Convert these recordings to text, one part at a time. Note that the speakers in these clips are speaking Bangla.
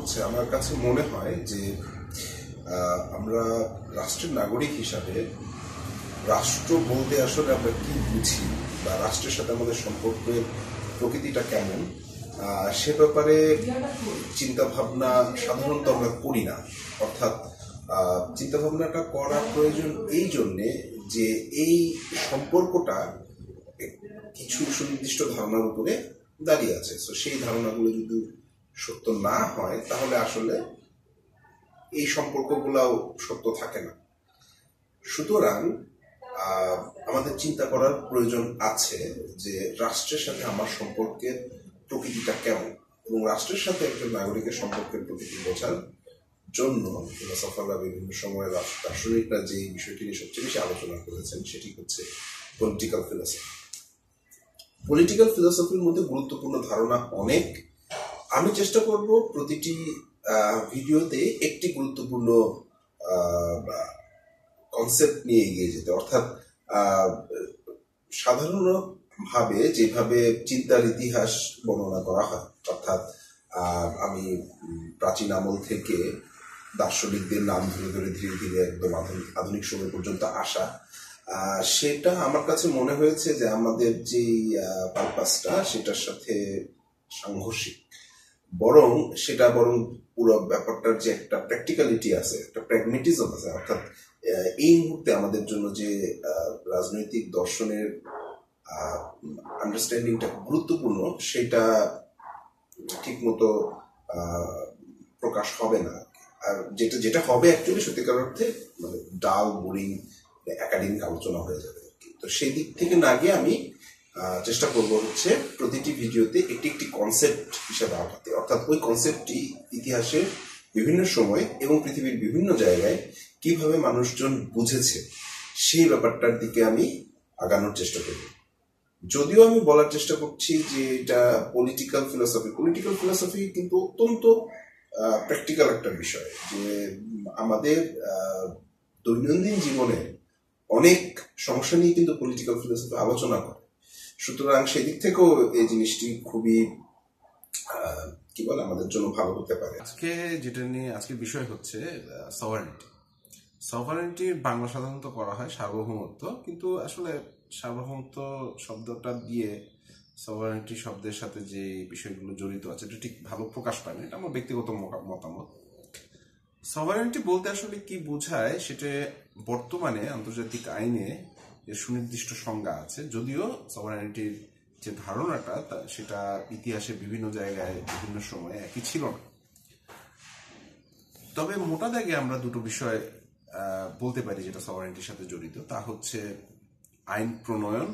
হচ্ছে আমার কাছে মনে হয় যে আমরা রাষ্ট্রের নাগরিক হিসাবে রাষ্ট্র বলতে আসলে আমরা কি বুঝি বা রাষ্ট্রের সাথে আমাদের সম্পর্কের প্রকৃতিটা কেমন সে ব্যাপারে চিন্তা ভাবনা সাধারণত আমরা করি না। অর্থাৎ চিন্তা ভাবনাটা করা প্রয়োজন এই জন্যে যে এই সম্পর্কটা কিছু সুনির্দিষ্ট ধারণার উপরে দাঁড়িয়ে আছে। তো সেই ধারণাগুলো যদি সত্য না হয় তাহলে আসলে এই সম্পর্কগুলাও সত্য থাকে না। সুতরাং আমাদের চিন্তা করার প্রয়োজন আছে যে রাষ্ট্রের সাথে আমার সম্পর্কের প্রকৃতিটা কেমন, এবং রাষ্ট্রের সাথে একজন নাগরিকের সম্পর্কের প্রকৃতি বোঝার জন্য ফিলোসফাররা বিভিন্ন সময় দার্শনিকরা যে বিষয়টি নিয়ে সবচেয়ে বেশি আলোচনা করেছেন সেটি হচ্ছে পলিটিক্যাল ফিলোসফি। পলিটিক্যাল ফিলোসফির মধ্যে গুরুত্বপূর্ণ ধারণা অনেক। আমি চেষ্টা করব প্রতিটি ভিডিওতে একটি গুরুত্বপূর্ণ কনসেপ্ট নিয়ে এগিয়ে যেতে। অর্থাৎ সাধারণভাবে যেভাবে চিন্তার ইতিহাস বর্ণনা করা হয়, অর্থাৎ আমি প্রাচীন আমল থেকে দার্শনিকদের নাম ধরে ধরে ধীরে ধীরে একদম আধুনিক সময় পর্যন্ত আসা, সেটা আমার কাছে মনে হয়েছে যে আমাদের যে পারপাসটা সেটার সাথে সাংঘর্ষিক। সেটা বরং পুরো ব্যাপারটার যে একটা প্র্যাকটিক্যালিটি আছে, একটা প্র্যাগমেটিজম আছে, অর্থাৎ এই মুহূর্তে আমাদের জন্য যে রাজনৈতিক দর্শনের আন্ডারস্ট্যান্ডিংটা গুরুত্বপূর্ণ সেটা ঠিক মতো প্রকাশ হবে না। আর যেটা হবে অ্যাকচুয়ালি সত্যিকার অর্থে মানে ডাল বোরিং একাডেমিক আলোচনা হয়ে যাবে। তো সেই দিক থেকে না গিয়ে আমি চেষ্টা করবো হচ্ছে প্রতিটি ভিডিওতে একটি একটি কনসেপ্ট হিসাবে আগাতে, অর্থাৎ ওই কনসেপ্টটি ইতিহাসের বিভিন্ন সময় এবং পৃথিবীর বিভিন্ন জায়গায় কিভাবে মানুষজন বুঝেছে সেই ব্যাপারটার দিকে আমি আগানোর চেষ্টা করব। যদিও আমি বলার চেষ্টা করছি যে এটা পলিটিক্যাল ফিলোসফি কিন্তু অত্যন্ত প্র্যাকটিক্যাল একটা বিষয়, যে আমাদের দৈনন্দিন জীবনে অনেক সমস্যা নিয়ে কিন্তু পলিটিক্যাল ফিলোসফি আলোচনা করে। সুতরাং সেদিক থেকেও এই জিনিসটি খুবই কি বলে আমাদের জন্য ভালো হতে পারে। আজকে যেটা নিয়ে আজকের বিষয় হচ্ছে সভারেনিটির বাংলা সাধারণত করা হয় সার্বভৌমত্ব, কিন্তু আসলে সার্বভৌমত্ব শব্দটা দিয়ে সভারেনিটি শব্দের সাথে যে বিষয়গুলো জড়িত আছে এটা ঠিক ভালো প্রকাশ পায় না। এটা আমার ব্যক্তিগত মতামত। সভারেনিটি বলতে আসলে কি বোঝায় সেটা বর্তমানে আন্তর্জাতিক আইনে এর সুনির্দিষ্ট সংজ্ঞা আছে, যদিও সভারেনিটির যে ধারণাটা সেটা ইতিহাসে বিভিন্ন জায়গায় বিভিন্ন সময়ে একই ছিল না। তবে মোটা দাগে আমরা দুটো বিষয় বলতে পারি যেটা সভারেনিটির সাথে জড়িত, তা হচ্ছে আইন প্রণয়ন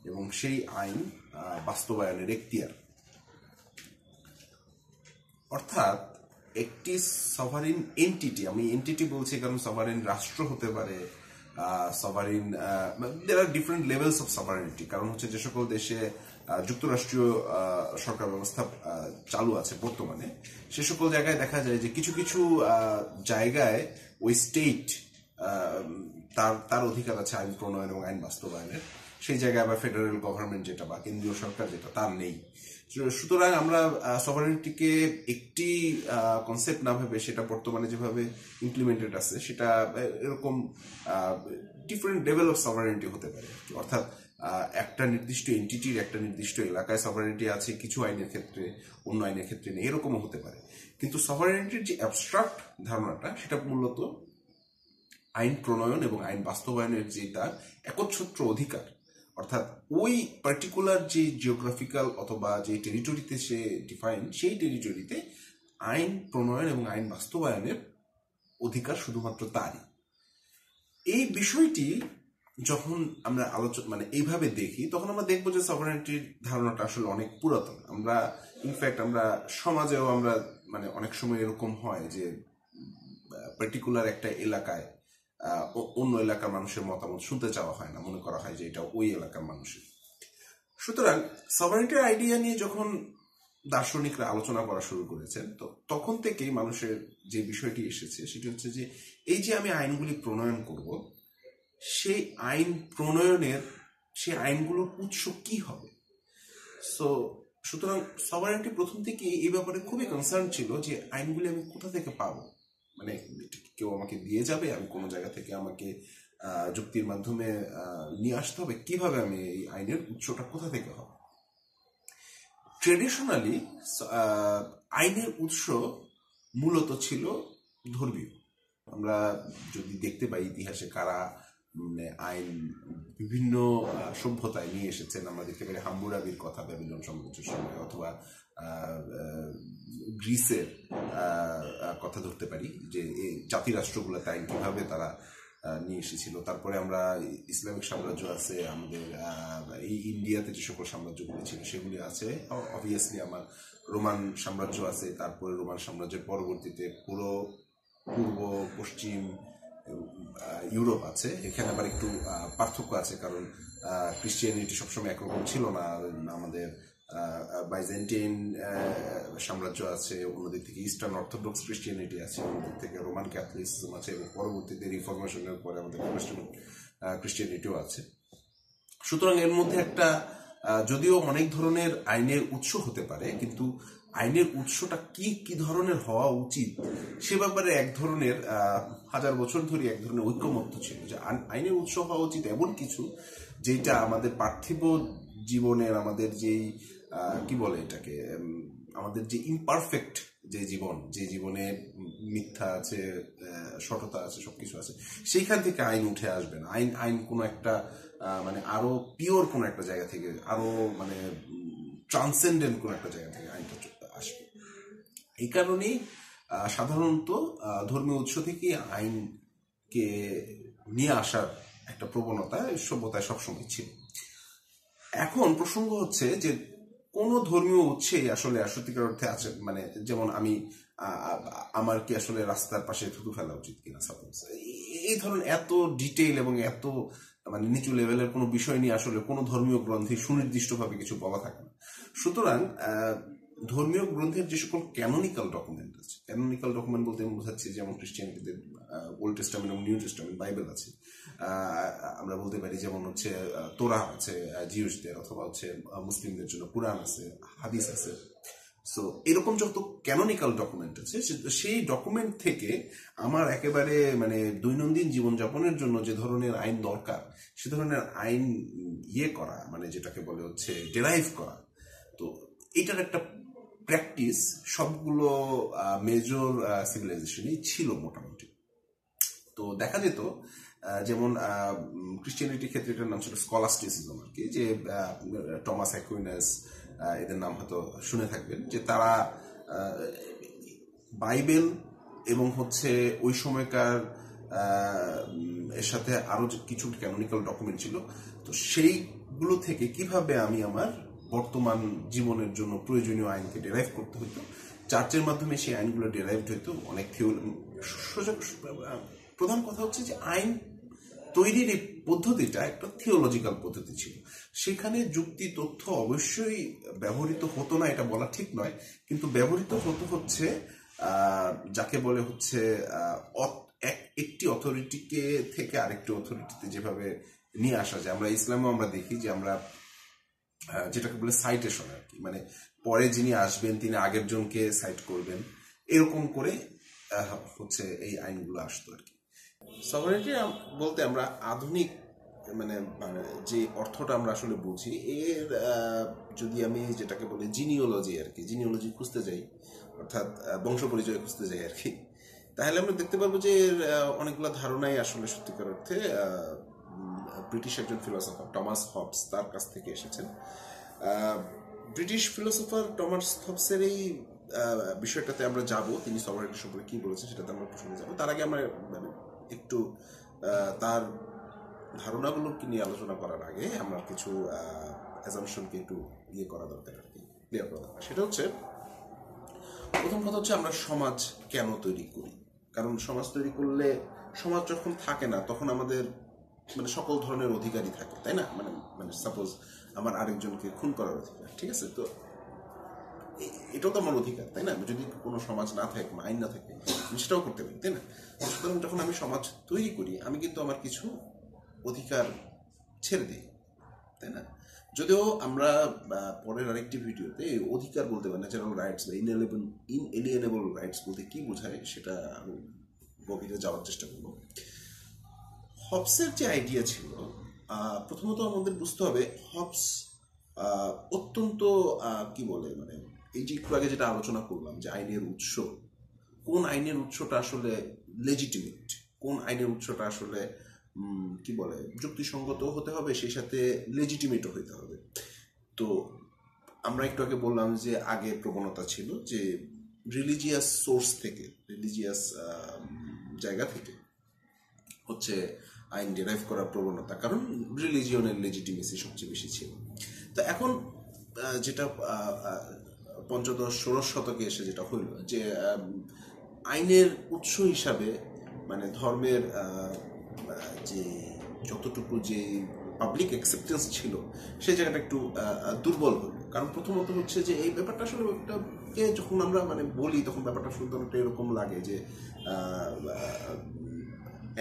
এবং সেই আইন বাস্তবায়নের এখতিয়ার। অর্থাৎ একটি সভারিন এন্টিটি, আমি এন্টিটি বলছি কারণ সভারিন রাষ্ট্র হতে পারে, sovereign there are different levels of sovereignty. কারণ হচ্ছে যে সকল দেশে যুক্তরাষ্ট্রীয় সরকার ব্যবস্থা চালু আছে বর্তমানে, সে সকল জায়গায় দেখা যায় যে কিছু কিছু জায়গায় ওই স্টেট তার অধিকার আছে আইন প্রণয়ন এবং আইন বাস্তবায়নের, সেই জায়গায় আবার ফেডারেল গভর্নমেন্ট যেটা বা কেন্দ্রীয় সরকার যেটা তার নেই। সুতরাং আমরা সভারেনিটিকে একটি কনসেপ্ট না ভেবে সেটা বর্তমানে যেভাবে ইমপ্লিমেন্টেড আছে সেটা এরকম ডিফারেন্ট লেভেল অফ সভারেনিটি হতে পারে। অর্থাৎ একটা নির্দিষ্ট এন্টিটির একটা নির্দিষ্ট এলাকায় সভারেনিটি আছে কিছু আইনের ক্ষেত্রে, অন্য আইনের ক্ষেত্রে নেই, এরকমও হতে পারে। কিন্তু সভারেনিটির যে অ্যাবস্ট্রাক্ট ধারণাটা সেটা মূলত আইন প্রণয়ন এবং আইন বাস্তবায়নের যে তার একচ্ছত্র অধিকার, অর্থাৎ ওই পার্টিকুলার যে জিওগ্রাফিক্যাল অথবা যে টেরিটরিতে সে ডিফাইন, সেই টেরিটরিতে আইন প্রণয়ন এবং আইন বাস্তবায়নের অধিকার শুধুমাত্র তারই। এই বিষয়টি যখন আমরা এইভাবে দেখি তখন আমরা দেখবো যে সভারেনিটির ধারণাটা আসলে অনেক পুরাতন। আমরা ইনফ্যাক্ট আমরা সমাজেও আমরা অনেক সময় এরকম হয় যে পার্টিকুলার একটা এলাকায় অন্য এলাকার মানুষের মতামত শুনতে চাওয়া হয় না, মনে করা হয় যে এটা ওই এলাকার মানুষের। সুতরাং সভারেনিটির আইডিয়া নিয়ে যখন দার্শনিকরা আলোচনা করা শুরু করেছেন তো তখন থেকেই মানুষের যে বিষয়টি এসেছে সেটি হচ্ছে যে এই যে আমি আইনগুলি প্রণয়ন করব, সেই আইনগুলোর উৎস কি হবে। সো সুতরাং সভারেন্টি প্রথম থেকে এই ব্যাপারে খুবই কনসার্ন ছিল যে আইনগুলি আমি কোথা থেকে পাবো, মানে কেউ আমাকে দিয়ে যাবে, আমি কোনো জায়গা থেকে আমাকে যুক্তির মাধ্যমে নিয়ে আসতে হবে, কিভাবে আমি এই আইনের উৎসটা কোথা থেকে হবে। ট্রেডিশনালি আইনের উৎস মূলত ছিল ধর্মীয়। আমরা যদি দেখতে পাই ইতিহাসে কারা আইন বিভিন্ন সভ্যতায় নিয়ে এসেছেন, আমরা দেখতে পাই হাম্মুরাবির কথা ব্যাবিলন সাম্রাজ্যের সময়, অথবা গ্রিসের কথা ধরতে পারি যে এই জাতিরাষ্ট্রগুলোতে আইন কিভাবে তারা নিয়ে এসেছিল। তারপরে আমরা ইসলামিক সাম্রাজ্য আছে, আমাদের এই ইন্ডিয়াতে যে সকল সাম্রাজ্যগুলি ছিল সেগুলি আছে, অবভিয়াসলি আমার রোমান সাম্রাজ্য আছে। তারপরে রোমান সাম্রাজ্যের পরবর্তীতে পুরো পূর্ব পশ্চিম ইউরোপ আছে। এখানে আবার একটু পার্থক্য আছে, কারণ ক্রিশ্চিয়ানিটি সবসময় একরকম ছিল না। আমাদের বাইজেন্টাইন সাম্রাজ্য আছে, অন্যদিক থেকে ইস্টার্ন অর্থোডক্স ক্রিশ্চিয়ানিটি আছে, অন্যদিক থেকে রোমান ক্যাথলিসিজম আছে, এবং পরবর্তীতে রিফরমেশনের পরে আমাদের প্রোটেস্ট্যান্ট ক্রিশ্চিয়ানিটিও আছে। সুতরাং এর মধ্যে একটা যদিও অনেক ধরনের আইনের উৎস হতে পারে, কিন্তু আইনের উৎসটা কি কি ধরনের হওয়া উচিত সে ব্যাপারে এক ধরনের হাজার বছর ধরে এক ধরনের ঐক্যমত্য ছিল যে আইনের উৎস হওয়া উচিত এমন কিছু যেটা আমাদের পার্থিব জীবনের, আমাদের যেই কি বলে এটাকে, আমাদের যে ইমপারফেক্ট যে জীবন, যে জীবনে মিথ্যা আছে, সততা আছে, সবকিছু আছে, সেইখান থেকে আইন উঠে আসবে না। আইন কোনো একটা মানে আরো পিওর কোনো একটা জায়গা থেকে, আরো মানে ট্রান্সেন্ডেন্ট কোনো একটা জায়গা থেকে আইনটা আসবে। এই কারণেই সাধারণত ধর্মীয় উৎস থেকে আইনকে নিয়ে আসার একটা প্রবণতা সভ্যতায় সবসময় ছিল। এখন প্রসঙ্গ হচ্ছে যে কোন ধর্মীয় উৎসে আসলে সত্যিকার অর্থে আছে, মানে যেমন আমি আমার কি আসলে রাস্তার পাশে থুতু ফেলা উচিত কিনা, সাপোজ এই ধরনের এত ডিটেইল এবং এত মানে নিচু লেভেলের কোনো বিষয় নিয়ে আসলে কোনো ধর্মীয় গ্রন্থে সুনির্দিষ্টভাবে কিছু বলা থাকে না। সুতরাং ধর্মীয় গ্রন্থের যে সকল ক্যানোনিক্যাল ডকুমেন্ট আছে, ক্যানোনিক্যাল ডকুমেন্ট বলতে আমি বোঝাচ্ছি যেমন ক্রিশ্চিয়ানিটিতে ওল্ড টেস্টামেন্ট এবং নিউ টেস্টামেন্ট, বাইবেল আছে, আমরা বলতে পারি যেমন হচ্ছে তোরা আছে জিউসদের, অথবা হচ্ছে মুসলিমদের জন্য কুরআন আছে, হাদিস আছে। সো এরকম যত ক্যানোনিক্যাল ডকুমেন্ট আছে সেই ডকুমেন্ট থেকে আমার একেবারে মানে দৈনন্দিন জীবনযাপনের জন্য যে ধরনের আইন দরকার সে ধরনের আইন করা, মানে যেটাকে বলে হচ্ছে ডেরাইভ করা। তো এটার একটা প্র্যাকটিস সবগুলো মেজর সিভিলাইজেশনই ছিল মোটামুটি। তো দেখা যেত যেমন ক্রিশ্চিয়ানিটির ক্ষেত্রে এটার নাম ছিল স্কলাস্টিসিজম আর কি, যে টমাস অ্যাকুইনাস, এদের নাম হয়তো শুনে থাকবেন, যে তারা বাইবেল এবং হচ্ছে ওই সময়কার এর সাথে আরো কিছু ক্যানোনিক্যাল ডকুমেন্ট ছিল, তো সেইগুলো থেকে কিভাবে আমি আমার বর্তমান জীবনের জন্য প্রয়োজনীয় আইনকে ডেরাইভ করতে হতো, চার্চের মাধ্যমে সেই আইনগুলো ডেরাইভড হইতো। অনেক প্রধান কথা হচ্ছে যে আইন তৈরির এই পদ্ধতিটা একটা থিওলজিক্যাল পদ্ধতি ছিল। সেখানে যুক্তি তথ্য অবশ্যই ব্যবহৃত হতো না, এটা বলা ঠিক নয়, কিন্তু ব্যবহৃত হতো হচ্ছে যাকে বলে হচ্ছে একটি অথরিটিকে থেকে আরেকটি অথরিটিতে যেভাবে নিয়ে আসা যায়। আমরা ইসলামেও আমরা দেখি যে আমরা যেটাকে বলে সাইটেশন আর কি, মানে পরে যিনি আসবেন তিনি আগের জনকে সাইট করবেন, এরকম করে হচ্ছে এই আইনগুলো আসতো আর কি। সভারেন্টি বলতে আমরা আধুনিক মানে যে অর্থটা আমরা আসলে বুঝি, এর যদি আমি যেটাকে বলি জিনিওলজি আর কি, জিনিওলজি খুঁজতে যাই, অর্থাৎ বংশ পরিচয় খুঁজতে যাই আর কি, তাহলে আমরা দেখতে পারবো যে এর অনেকগুলো ধারণাই আসলে সত্যিকার অর্থে ব্রিটিশ একজন ফিলোসফার টমাস হবস তার কাছ থেকে এসেছেন। ব্রিটিশ ফিলোসফার টমাস হবসের এই বিষয়টাতে আমরা যাব, তিনি সভারেন্টি সম্পর্কে কি বলেছেন সেটাতে আমরা প্রসঙ্গে যাবো। তার আগে আমরা মানে একটু তার ধারণাগুলোকে নিয়ে আলোচনা করার আগে আমরা কিছু অ্যাজাম্পশনকে একটু করা দরকার আর কি, ক্লিয়ার করা দরকার। সেটা হচ্ছে প্রথম কথা হচ্ছে আমরা সমাজ কেন তৈরি করি, কারণ সমাজ তৈরি করলে সমাজ যখন থাকে না তখন আমাদের মানে সকল ধরনের অধিকারই থাকে, তাই না? মানে মানে সাপোজ আমার আরেকজনকে খুন করার অধিকার, ঠিক আছে, তো এটাও তো আমার অধিকার, তাই না? যদি কোনো সমাজ না থাকে, আইন না থাকে, আমি সেটাও করতে পারি, তাই না? সুতরাং যখন আমি সমাজ তৈরি করি আমি কিন্তু আমার কিছু অধিকার ছেড়ে দিই, তাই না? যদিও আমরা পরের আরেকটি ভিডিওতে অধিকার বলতে পারি ন্যাচারাল রাইটস বা ইনএলিয়েনেবল রাইটস বলতে কি বোঝায় সেটা আমি গভীরে যাওয়ার চেষ্টা করব। হবসের যে আইডিয়া ছিল, প্রথমত আমাদের বুঝতে হবে হবস অত্যন্ত কি বলে মানে এই যে একটু আগে যেটা আলোচনা করলাম যে আইনের উৎস, কোন আইনের উৎসটা আসলে লেজিটিমেট, কোন আইনের উৎসটা আসলে কি বলে যুক্তিসঙ্গত হতে হবে, সেই সাথে লেজিটিমেটও হইতে হবে। তো আমরা একটু আগে বললাম যে আগে প্রবণতা ছিল যে রিলিজিয়াস সোর্স থেকে, রিলিজিয়াস জায়গা থেকে হচ্ছে আইন ডেরাইভ করার প্রবণতা, কারণ রিলিজিয়নের লেজিটিমেসি সবচেয়ে বেশি ছিল। তো এখন যেটা পঞ্চদশ ষোড়শ শতকে এসে যেটা হইল যে আইনের উৎস হিসাবে মানে ধর্মের যে যতটুকু যে পাবলিক অ্যাকসেপ্টেন্স ছিল সেই জায়গাটা একটু দুর্বল হলো। কারণ প্রথমত হচ্ছে যে এই ব্যাপারটা আসলে ব্যাপারটাকে যখন আমরা মানে বলি তখন ব্যাপারটা শুনতে অনেকটা এরকম লাগে যে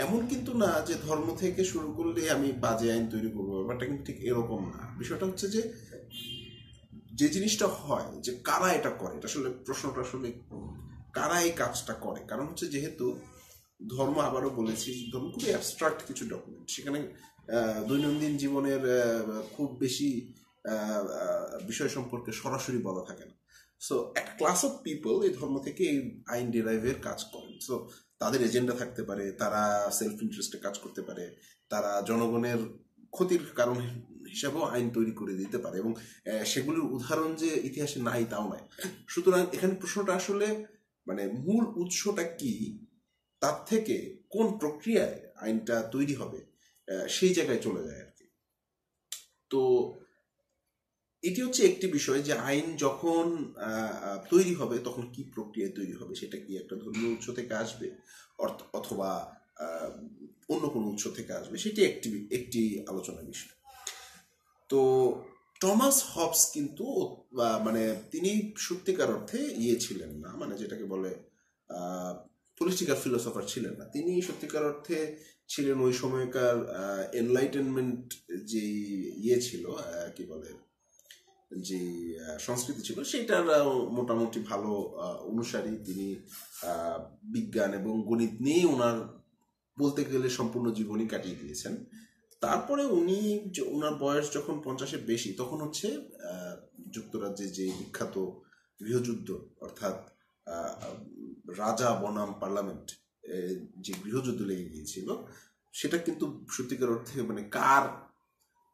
এমন কিন্তু না যে ধর্ম থেকে শুরু করলে আমি বাজে আইন তৈরি করবো, ব্যাপারটা কিন্তু ঠিক এরকম না। বিষয়টা হচ্ছে যে যে জিনিসটা হয় যে কারা এটা করে, এটা আসলে প্রশ্নটা আসলে কারা এই কাজটা করে। কারণ হচ্ছে যেহেতু ধর্ম, আবারও বলেছি, ধর্ম খুবই অ্যাবস্ট্রাক্ট কিছু ডকুমেন্ট, সেখানে দৈনন্দিন জীবনের খুব বেশি বিষয় সম্পর্কে সরাসরি বলা থাকে না। সো একটা ক্লাস অফ পিপল এই ধর্ম থেকে এই আইন ডেরাইভের কাজ করেন। সো তাদের এজেন্ডা থাকতে পারে, তারা সেলফ ইন্টারেস্টে কাজ করতে পারে, তারা জনগণের ক্ষতির কারণ হিসাবেও আইন তৈরি করে দিতে পারে, এবং সেগুলির উদাহরণ যে ইতিহাসে নাই তাও নাই। সুতরাং এখানে প্রশ্নটা আসলে মানে মূল উৎসটা কি, তার থেকে কোন প্রক্রিয়ায় আইনটা তৈরি হবে সেই জায়গায় চলে যায় আর কি। তো এটি হচ্ছে একটি বিষয় যে আইন যখন তৈরি হবে তখন কি প্রক্রিয়ায় তৈরি হবে, সেটা কি একটা ধর্মীয় উৎস থেকে আসবে অথবা অন্য কোনো উৎস থেকে আসবে, সেটি একটি আলোচনার বিষয়। তো টমাস হবস কিন্তু মানে তিনি সত্যিকার অর্থে ছিলেন না, মানে যেটাকে বলে পলিটিক্যাল ফিলোসফার ছিলেন না। তিনি সত্যিকার অর্থে ছিলেন ওই সময়কার এনলাইটেনমেন্ট যে ছিল কি বলে যে সংস্কৃতি ছিল সেটার মোটামুটি ভালো অনুসারী। তিনি বিজ্ঞান এবং গণিত নিয়ে ওনার বলতে গেলে সম্পূর্ণ জীবনই কাটিয়ে দিয়েছেন। তারপরে ওনার বয়স যখন 50-এর বেশি, তখন হচ্ছে যুক্তরাজ্যে যে বিখ্যাত গৃহযুদ্ধ, অর্থাৎ রাজা বনাম পার্লামেন্ট যে গৃহযুদ্ধ লেগে গিয়েছিল, সেটা কিন্তু সত্যিকার অর্থে মানে কার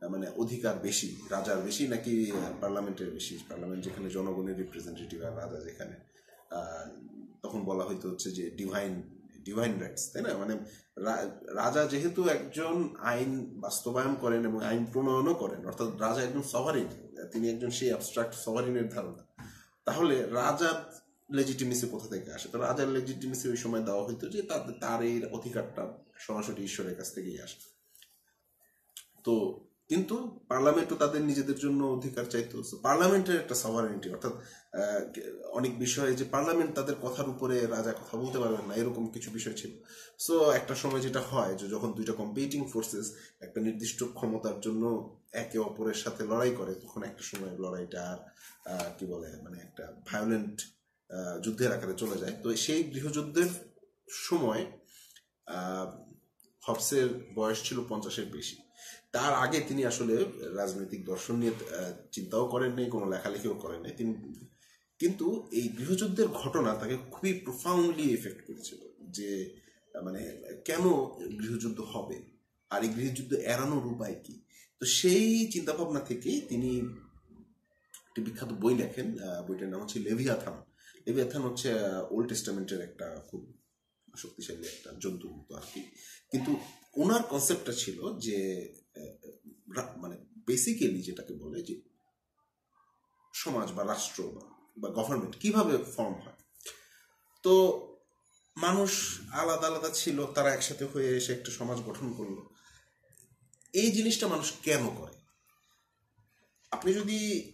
মানে অধিকার বেশি, রাজার বেশি নাকি পার্লামেন্টের বেশি? পার্লামেন্ট যেখানে জনগণের রিপ্রেজেন্টেটিভ আর রাজা যেখানে, তখন বলা হয়তো হচ্ছে যে ডিভাইন রাইটস, তাই না? মানে রাজা যেহেতু একজন আইন বাস্তবায়ন করেন এবং আইন প্রণয়নও করেন, অর্থাৎ রাজা একজন সভারিন, তিনি একজন সেই অ্যাবস্ট্রাক্ট সভারিনের ধারণা, তাহলে রাজার লেজিটিমেসি কোথা থেকে আসে? তো রাজার লেজিটিমেসি ওই সময় দেওয়া হইতো যে তার এই অধিকারটা সরাসরি ঈশ্বরের কাছ থেকেই আসে। তো কিন্তু পার্লামেন্টও তাদের নিজেদের জন্য অধিকার চাইতো। পার্লামেন্টের একটা সভারেনিটি, অর্থাৎ অনেক বিষয়ে যে পার্লামেন্ট তাদের কথার উপরে রাজা কথা বলতে পারবেন না, এরকম কিছু বিষয় ছিল। সো একটা সময় যেটা হয় যে যখন দুইটা কম্পিটিং ফোর্সেস একটা নির্দিষ্ট ক্ষমতার জন্য একে অপরের সাথে লড়াই করে, তখন একটা সময় লড়াইটা কি বলে মানে একটা ভায়োলেন্ট যুদ্ধের আকারে চলে যায়। তো সেই গৃহযুদ্ধের সময় হবসের বয়স ছিল 50-এর বেশি। তার আগে তিনি আসলে রাজনৈতিক দর্শন নিয়ে চিন্তাও করেন নাই, কোনো লেখালেখিও করেন নাই তিনি, কিন্তু এই গৃহযুদ্ধের ঘটনা তাকে খুবই প্রফাউন্ডলি এফেক্ট করেছিল যে মানে কেন গৃহযুদ্ধ হবে আর এই গৃহযুদ্ধ এড়ানোর উপায় কি। তো সেই চিন্তাভাবনা থেকেই তিনি একটি বিখ্যাত বই লেখেন, বইটার নাম হচ্ছে লেভিয়াথান। লেভিয়াথান হচ্ছে ওল্ড টেস্টামেন্টের একটা খুব শক্তিশালী একটা জন্তুর মতো আর কি। কিন্তু ওনার কনসেপ্টটা ছিল যে মানে বেসিক্যালি যেটাকে বলে যে সমাজ বা রাষ্ট্র বা গভর্নমেন্ট কিভাবে ফর্ম হয়। তো মানুষ আলাদা আলাদা ছিল, তারা একসাথে হয়ে এসে একটা সমাজ গঠন করলো। এই জিনিসটা মানুষ কেন করে?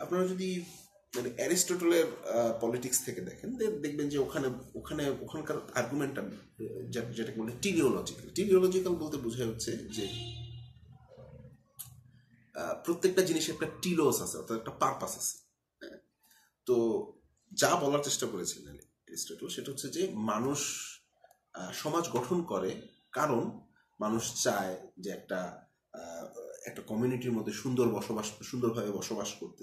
আপনারা যদি মানে অ্যারিস্টটলের পলিটিক্স থেকে দেখেন, দেখবেন যে ওখানকার আর্গুমেন্টটা যেটাকে বলে টিলিওলজিক্যাল বলতে বোঝায় হচ্ছে যে প্রত্যেকটা জিনিসের একটা টিলোস আছে, অর্থাৎ একটা পারপাস আছে। তো যা বলার চেষ্টা করেছিলেন এরিস্টটল সেটা হচ্ছে যে মানুষ সমাজ গঠন করে কারণ মানুষ চায় যে একটা কমিউনিটির মধ্যে সুন্দরভাবে বসবাস করতে,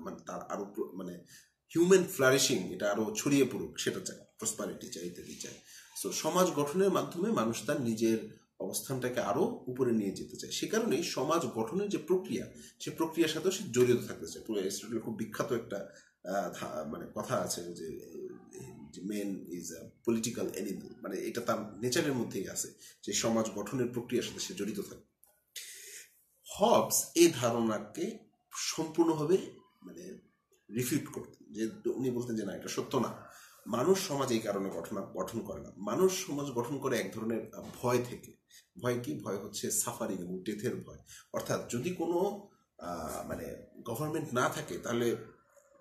মানে তার আরো মানে হিউম্যান ফ্লারিশিং এটা আরো ছড়িয়ে পড়ুক সেটা চায়, প্রসপারিটি চাই, ইত্যাদি চায়। সো সমাজ গঠনের মাধ্যমে মানুষ তার নিজের অবস্থানটাকে আরো উপরে নিয়ে যেতে চায়। সে কারণেই সমাজ গঠনের যে প্রক্রিয়া, সে প্রক্রিয়ার সাথেও সে জড়িত থাকতে চায়। পুরো এরিস্টটলের খুব বিখ্যাত একটা মানে কথা আছে যে men is a political animal, মানে এটা তার নেচারের মধ্যেই আছে যে সমাজ গঠনের প্রক্রিয়ার সাথে সে জড়িত থাকে। হবস এই ধারণাকে সম্পূর্ণভাবে মানে রিফিউট করতেন, যে উনি বলতেন যে না, এটা সত্য না। মানুষ সমাজ এই কারণে গঠন করে না, মানুষ সমাজ গঠন করে এক ধরনের ভয় থেকে। ভয় কি? ভয় হচ্ছে সাফারিং এবং ডেথের ভয়। অর্থাৎ যদি কোনো মানে গভর্নমেন্ট না থাকে তাহলে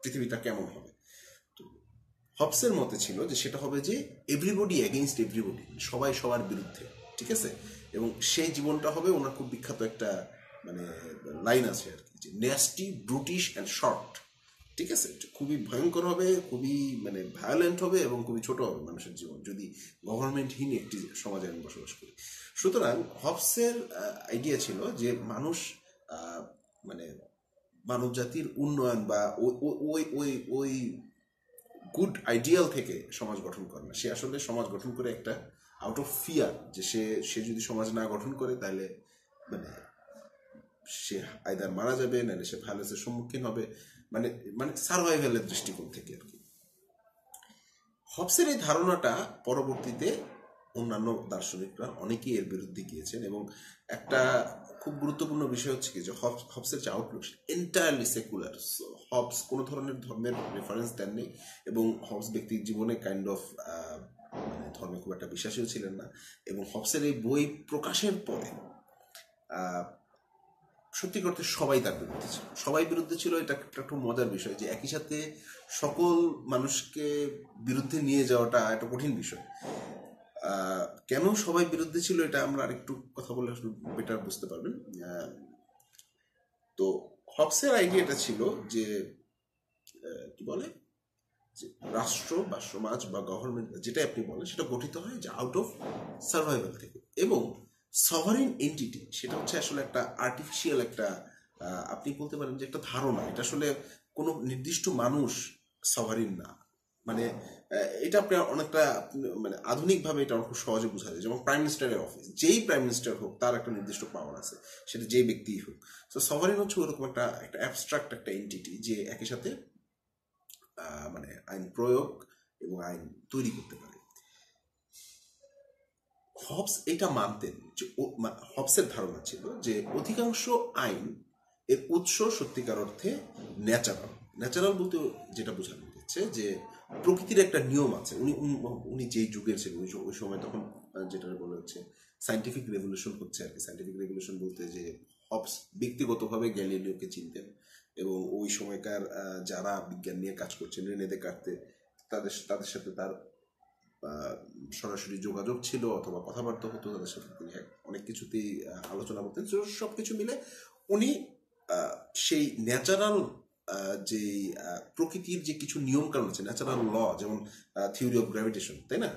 পৃথিবীটা কেমন হবে। তো হবসের মতে ছিল যে সেটা হবে যে এভরিবডি এগেইনস্ট এভরিবডি, সবাই সবার বিরুদ্ধে, ঠিক আছে। এবং সেই জীবনটা হবে, ওনার খুব বিখ্যাত একটা মানে লাইন আছে আর কি, যে ন্যাস্টি, ব্রুটিশ অ্যান্ড শর্ট, ঠিক আছে। খুবই ভয়ঙ্কর হবে, খুবই মানে ভায়োলেন্ট হবে এবং খুবই ছোট হবে মানুষের জীবন যদি গভর্নমেন্টহীন একটি সমাজে আমি বসবাস করি। সুতরাং হবসের আইডিয়া ছিল যে মানুষ মানে মানব জাতির উন্নয়ন বা ওই গুড আইডিয়াল থেকে সমাজ গঠন করে না, সে আসলে সমাজ গঠন করে একটা আউট অফ ফিয়ার, যে সে যদি সমাজ না গঠন করে তাহলে মানে সে আইদার মারা যাবে, নাহলে সে ভায়োলেন্সের সম্মুখীন হবে, মানে মানে সার্ভাইভালের দৃষ্টিকোণ থেকে আর কি। হবসের এই ধারণাটা পরবর্তীতে অন্যান্য দার্শনিকরা অনেকেই এর বিরুদ্ধে গিয়েছেন, এবং একটা খুব গুরুত্বপূর্ণ বিষয় হচ্ছে কি যে হবসের যে আউটলুক এন্টায়ারলি সেকুলার। হবস কোনো ধরনের ধর্মের রেফারেন্স দেননি, এবং হবস ব্যক্তির জীবনে কাইন্ড অফ মানে ধর্মে খুব একটা বিশ্বাসীও ছিলেন না। এবং হবসের এই বই প্রকাশের পরে সত্যি করতে সবাই তার বিরুদ্ধে ছিল, বিরুদ্ধে ছিল। এটা একটা মজার বিষয় যে একই সাথে সকল মানুষকে বিরুদ্ধে নিয়ে যাওয়াটা একটা কঠিন বিষয়। কেন সবাই বিরুদ্ধে ছিল এটা আমরা আরেকটু কথা বলে বেটার বুঝতে পারবেন। তো হবসের আইডিয়াটা ছিল যে কি বলে, যে রাষ্ট্র বা সমাজ বা গভর্নমেন্ট যেটাই আপনি বলেন সেটা গঠিত হয় যে আউট অফ সার্ভাইভাল থেকে, এবং সভারিন এন্টিটি সেটা হচ্ছে আসলে একটা আর্টিফিশিয়াল একটা আপনি বলতে পারেন যে একটা ধারণা। এটা আসলে কোনো নির্দিষ্ট মানুষ সভারিন না, মানে এটা আপনি অনেকটা মানে আধুনিকভাবে এটা খুব সহজে বোঝা যায়। যেমন প্রাইম মিনিস্টারের অফিস, যেই প্রাইম মিনিস্টার হোক তার একটা নির্দিষ্ট পাওয়ার আছে, সেটা যেই ব্যক্তিই হোক। তো সভারিন হচ্ছে ওরকম একটা অ্যাবস্ট্রাক্ট একটা এন্টিটি যে একই সাথে মানে আইন প্রয়োগ এবং আইন তৈরি করতে পারে। হবস এটা মানতেন যে হবসের ধারণা ছিল যে অধিকাংশ আইন এর উৎস সত্যিকার অর্থে ন্যাচারাল বলতে যেটা বোঝানো যাচ্ছে যে প্রকৃতির একটা নিয়ম আছে। উনি যেই যুগের ছিলেন ওই সময়, তখন যেটা বলা হচ্ছে সায়েন্টিফিক রেভলিউশন হচ্ছে আর কি। সায়েন্টিফিক রেভলিউশন বলতে যে হবস ব্যক্তিগতভাবে গ্যালিলিওকে চিনতেন, এবং ওই সময়কার যারা বিজ্ঞান নিয়ে কাজ করছেন রেনে দেকার্তে, তাদের সাথে তার সরাসরি যোগাযোগ ছিল অথবা কথাবার্তা হতো, তাদের সাথে তিনি অনেক কিছুতেই আলোচনা করতেন। সবকিছু মিলে উনি সেই ন্যাচারাল যে প্রকৃতির যে কিছু নিয়ম কানুন আছে, ন্যাচারাল ল, যেমন থিওরি অফ গ্র্যাভিটেশন, তাই না,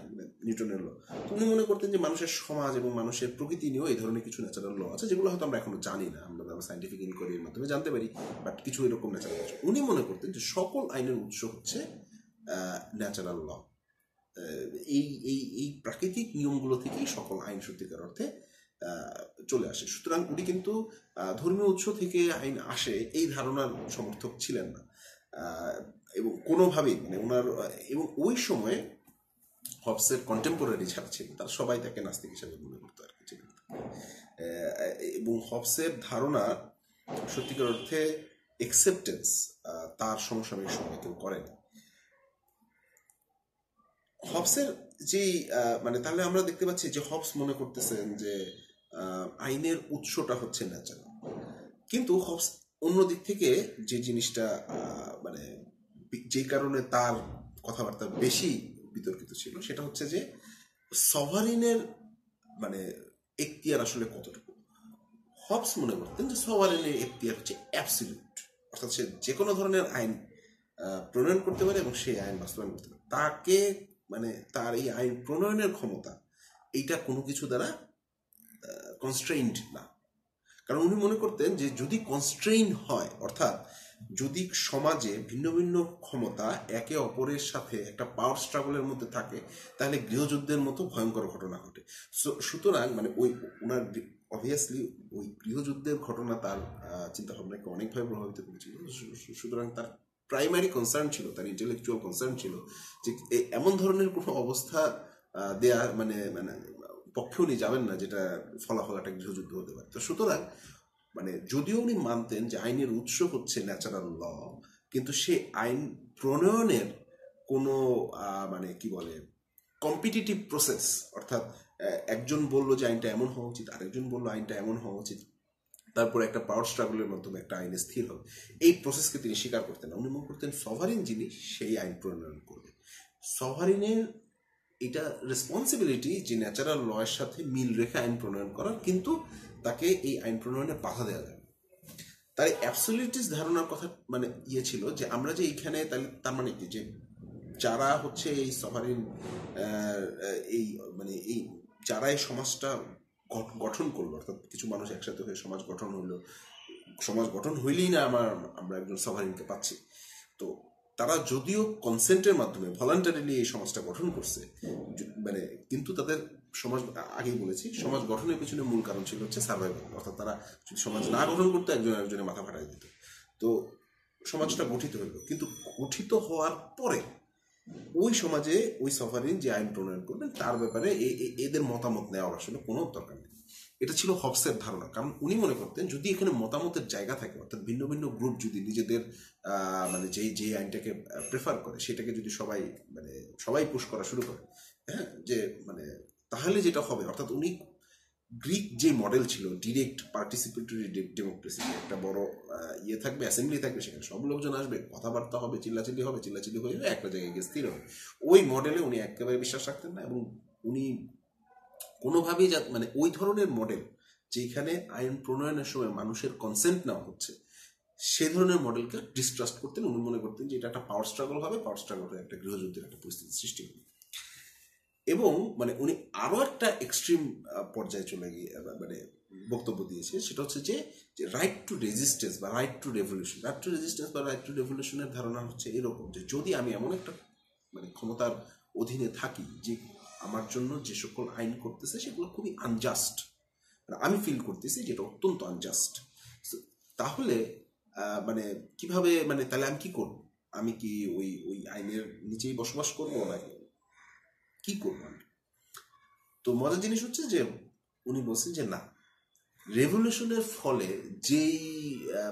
নিউটনের ল, তো উনি মনে করতেন যে মানুষের সমাজ এবং মানুষের প্রকৃতি নিয়েও এই ধরনের কিছু ন্যাচারাল ল আছে, যেগুলো হয়তো আমরা এখনো জানি না, আমরা সায়েন্টিফিক ইনকোয়ারির মাধ্যমে জানতে পারি, বাট কিছু এরকম ন্যাচারাল আছে। উনি মনে করতেন যে সকল আইনের উৎস হচ্ছে ন্যাচারাল ল। এই প্রাকৃতিক নিয়মগুলো থেকেই সকল আইন সত্যিকার অর্থে চলে আসে। সুতরাং উনি কিন্তু ধর্মীয় উৎস থেকে আইন আসে এই ধারণার সমর্থক ছিলেন না, এবং কোনোভাবেই মানে ওনার, এবং ওই সময়ে হবসের কন্টেম্পোরারি যারা ছিলেন তারা সবাই তাকে নাস্তিক হিসাবে মনে করতো আর কি। এবং হবসের ধারণা সত্যিকার অর্থে একসেপ্টেন্স তার সমসাময়িক সময় কেউ করেনি। হবসের যেই মানে তাহলে আমরা দেখতে পাচ্ছি যে হবস মনে করতেছেন যে আইনের উৎসটা হচ্ছে ন্যাচারাল, কিন্তু হবস অন্য দিক থেকে যে জিনিসটা মানে যে কারণে তার কথাবার্তা বেশি বিতর্কিত ছিল সেটা হচ্ছে যে সভারিনের মানে এখতিয়ার আসলে কতটুকু। হবস মনে করতেন যে সভারেনের এখতিয়ার হচ্ছে অ্যাবসলিউট, অর্থাৎ সে যে কোনো ধরনের আইন প্রণয়ন করতে পারে এবং সেই আইন বাস্তবায়ন করতে পারে। তাকে মানে তার এই আইন প্রণয়নের ক্ষমতা এইটা কোনো কিছু দ্বারা কনস্ট্রেইনড না। কারণ উনি মনে করতেন যে যদি কনস্ট্রেইন হয়, অর্থাৎ যদি সমাজে ভিন্ন ভিন্ন ক্ষমতা একে অপরের সাথে একটা পাওয়ার স্ট্রাগলের মধ্যে থাকে, তাহলে গৃহযুদ্ধের মতো ভয়ঙ্কর ঘটনা ঘটে। সুতরাং মানে ওই ওনার অবভিয়াসলি ওই গৃহযুদ্ধের ঘটনা তার চিন্তাভাবনাকে অনেকভাবে প্রভাবিত করেছিল। সুতরাং তার প্রাইমারি কনসার্ন ছিল, তার ইন্টেলেকচুয়াল কনসার্ন ছিল যে এমন ধরনের কোনো অবস্থা দেয়া মানে মানে পক্ষে উনি যাবেন না যেটা ফলাফল একটা গৃহযুদ্ধ হতে পারে। তো সুতরাং মানে যদিও উনি মানতেন যে আইনের উৎস হচ্ছে ন্যাচারাল ল, কিন্তু সে আইন প্রণয়নের কোনো মানে কি বলে কম্পিটিটিভ প্রসেস, অর্থাৎ একজন বললো যে আইনটা এমন হওয়া উচিত, আরেকজন বললো আইনটা এমন হওয়া উচিত, তারপরে একটা পাওয়ার স্ট্রাগলের মাধ্যমে একটা আইন স্থির হবে, এই প্রসেসকে তিনি স্বীকার করতেন না। উনি মনে করতেন সভারিন যিনি সেই আইন প্রণয়ন করবে। সভারিনের এটা রেসপন্সিবিলিটি যে ন্যাচারাল ল এর সাথে মিল রেখে আইন প্রণয়ন করার, কিন্তু তাকে এই আইন প্রণয়নে বাধা দেওয়া যাবে। তাই অ্যাবসলিউটিস্ট ধারণার কথা মানে ইয়ে ছিল যে আমরা যে এইখানে তাহলে তার মানে কি যে যারা হচ্ছে এই সভারিন এই মানে এই যারা এই সমাজটা গঠন করলো, অর্থাৎ কিছু মানুষ একসাথে হয়ে সমাজ গঠন হইলো, সমাজ গঠন হইলেই না আমরা একজন সভারিনকে পাচ্ছি। তো তারা যদিও কনসেন্টের মাধ্যমে ভলান্টারিলি এই সমাজটা গঠন করছে, মানে কিন্তু তাদের সমাজ আগেই বলেছি সমাজ গঠনের পেছনে মূল কারণ ছিল হচ্ছে সার্ভাইভাল, অর্থাৎ তারা যদি সমাজ না গঠন করতো একজন একজনের মাথা ফাটাই দিত। তো সমাজটা গঠিত হইল, কিন্তু গঠিত হওয়ার পরে ওই সমাজে ওই সভারিন যে আইন প্রণয়ন করবেন তার ব্যাপারে এদের মতামত নেওয়ার আসলে কোনো দরকার নেই। এটা ছিল হবসের ধারণা। কারণ উনি মনে করতেন যদি এখানে মতামতের জায়গা থাকে, অর্থাৎ ভিন্ন ভিন্ন গ্রুপ যদি নিজেদের মানে যে আইনটাকে প্রেফার করে সেটাকে যদি সবাই পুশ করা শুরু করে, হ্যাঁ, যে মানে তাহলে যেটা হবে, অর্থাৎ উনি গ্রিক যে মডেল ছিল ডিরেক্ট পার্টিসিপেটরি ডেমোক্রেসি, একটা বড় ইয়ে থাকবে, অ্যাসেম্বলি থাকবে, সেখানে সব লোকজন আসবে, কথাবার্তা হবে, চিল্লাচিল্লি হয়ে একটা জায়গায় গিয়ে স্থির হবে, ওই মডেলে উনি একেবারে বিশ্বাস রাখতেন না। এবং উনি কোনোভাবেই মানে ওই ধরনের মডেল যেখানে আইন প্রণয়নের সময় মানুষের কনসেন্ট নেওয়া হচ্ছে, সে ধরনের মডেলকে ডিস্ট্রাস্ট করতেন। উনি মনে করতেন যে এটা একটা পাওয়ার স্ট্রাগল হবে, পাওয়ার স্ট্রাগল হয়ে একটা গৃহযুদ্ধের একটা পরিস্থিতি সৃষ্টি হবে। এবং মানে উনি আরো একটা এক্সট্রিম পর্যায়ে চলে গিয়ে মানে বক্তব্য দিয়েছে, সেটা হচ্ছে যে রাইট টু রেজিস্ট্যান্স বা right to revolution. Right two resistance বা রাইট টু রেভলিউশনের ধারণা হচ্ছে এরকম যে যদি আমি এমন একটা মানে ক্ষমতার অধীনে থাকি যে আমার জন্য যে সকল আইন করতেছে সেগুলো খুবই আনজাস্ট, আমি ফিল করতেছি যেটা অত্যন্ত আনজাস্ট, তাহলে মানে কিভাবে মানে তাহলে আমি কি করব? আমি কি ওই আইনের নিচেই বসবাস করবো নাকি কি করবো? তো মজার জিনিস হচ্ছে যে উনি বলছেন যে না, রেভলিউশনের ফলে যেই